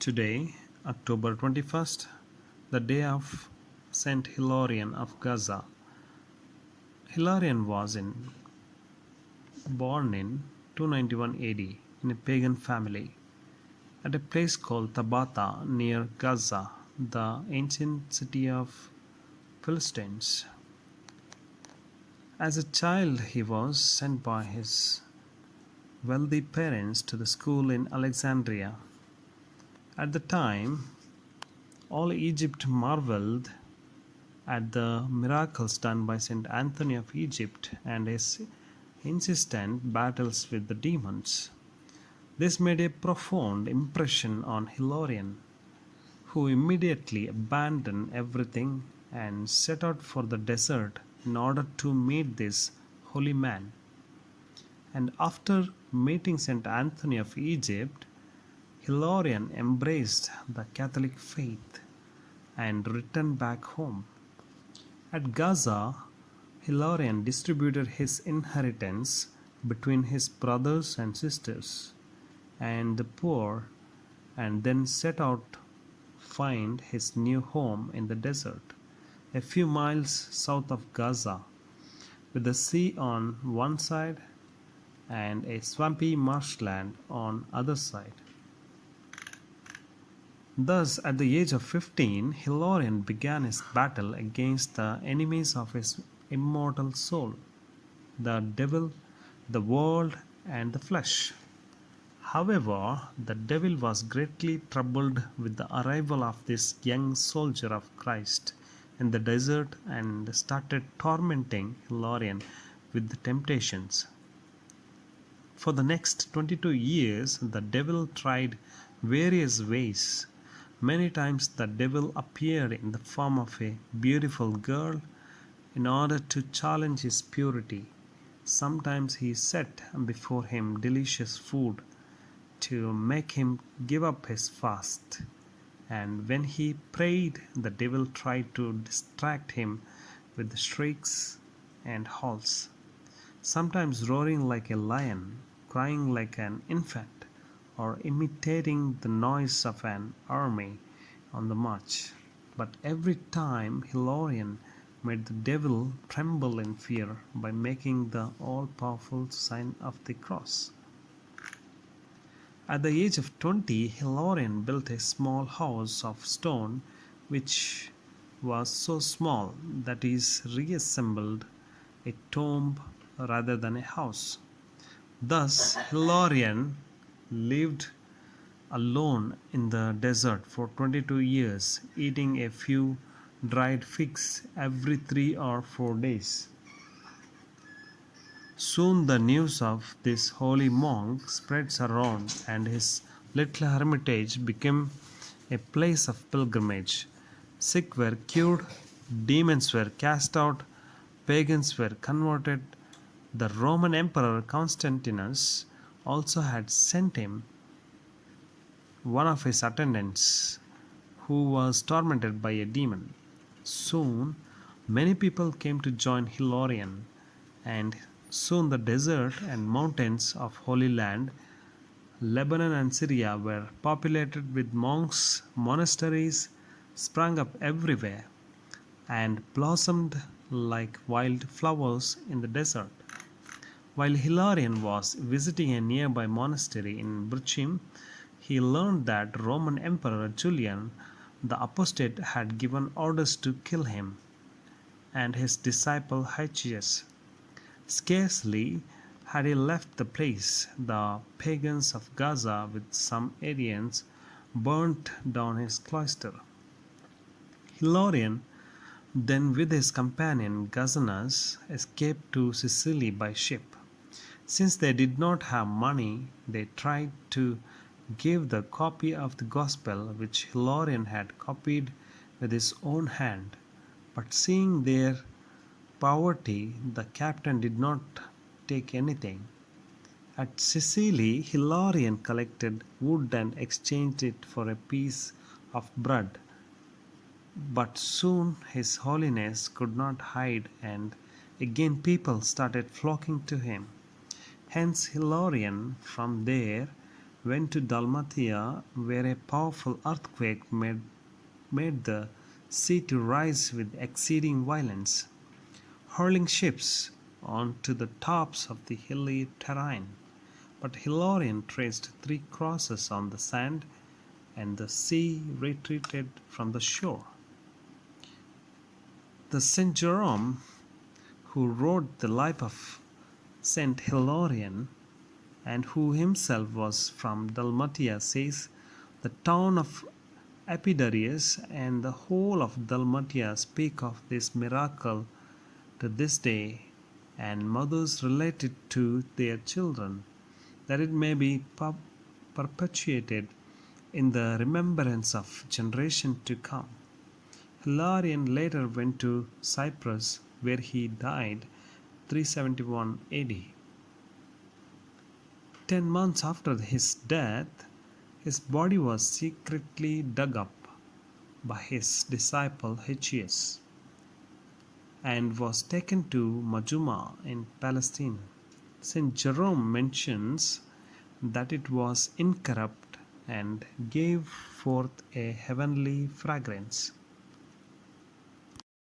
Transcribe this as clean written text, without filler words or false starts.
Today, October 21st, the day of Saint Hilarion of Gaza. Hilarion was born in 291 AD in a pagan family at a place called Tabatha near Gaza, the ancient city of Philistines. As a child, he was sent by his wealthy parents to the school in Alexandria. At the time, all Egypt marveled at the miracles done by Saint Anthony of Egypt and his incessant battles with the demons. This made a profound impression on Hilarion, who immediately abandoned everything and set out for the desert in order to meet this holy man. And after meeting Saint Anthony of Egypt, Hilarion embraced the Catholic faith and returned back home. At Gaza, Hilarion distributed his inheritance between his brothers and sisters and the poor, and then set out to find his new home in the desert, a few miles south of Gaza, with the sea on one side and a swampy marshland on other side. Thus, at the age of 15, Hilarion began his battle against the enemies of his immortal soul, the devil, the world, and the flesh. However, the devil was greatly troubled with the arrival of this young soldier of Christ in the desert and started tormenting Hilarion with the temptations. For the next 22 years, the devil tried various ways. Many times the devil appeared in the form of a beautiful girl in order to challenge his purity. Sometimes he set before him delicious food to make him give up his fast. And when he prayed, the devil tried to distract him with shrieks and howls, sometimes roaring like a lion, crying like an infant, or imitating the noise of an army on the march. But every time Hilarion made the devil tremble in fear by making the all-powerful sign of the cross. At the age of 20, Hilarion built a small house of stone which was so small that it resembled a tomb rather than a house. Thus, Hilarion lived alone in the desert for 22 years, eating a few dried figs every 3 or 4 days. Soon the news of this holy monk spreads around, and his little hermitage became a place of pilgrimage. Sick were cured, demons were cast out, pagans were converted. The Roman Emperor Constantinus also had sent him one of his attendants who was tormented by a demon. Soon many people came to join Hilarion, and soon the desert and mountains of Holy Land, Lebanon and Syria were populated with monks. Monasteries sprang up everywhere and blossomed like wild flowers in the desert. While Hilarion was visiting a nearby monastery in Bruchim, he learned that Roman Emperor Julian the Apostate had given orders to kill him and his disciple Hygius. Scarcely had he left the place, the pagans of Gaza with some Arians burnt down his cloister. Hilarion then with his companion Gazanus escaped to Sicily by ship. Since they did not have money, they tried to give the copy of the Gospel which Hilarion had copied with his own hand. But seeing their poverty, the captain did not take anything. At Sicily, Hilarion collected wood and exchanged it for a piece of bread. But soon His Holiness could not hide, and again people started flocking to him. Hence Hilarion from there went to Dalmatia, where a powerful earthquake made the sea to rise with exceeding violence, hurling ships onto the tops of the hilly terrain. But Hilarion traced 3 crosses on the sand, and the sea retreated from the shore. The Saint Jerome, who wrote the life of Saint Hilarion, and who himself was from Dalmatia, says, "The town of Epidaurus and the whole of Dalmatia speak of this miracle to this day, and mothers relate it to their children, that it may be perpetuated in the remembrance of generation to come." Hilarion later went to Cyprus, where he died 371 AD. 10 months after his death, his body was secretly dug up by his disciple Hippias and was taken to Majuma in Palestine. Saint Jerome mentions that it was incorrupt and gave forth a heavenly fragrance.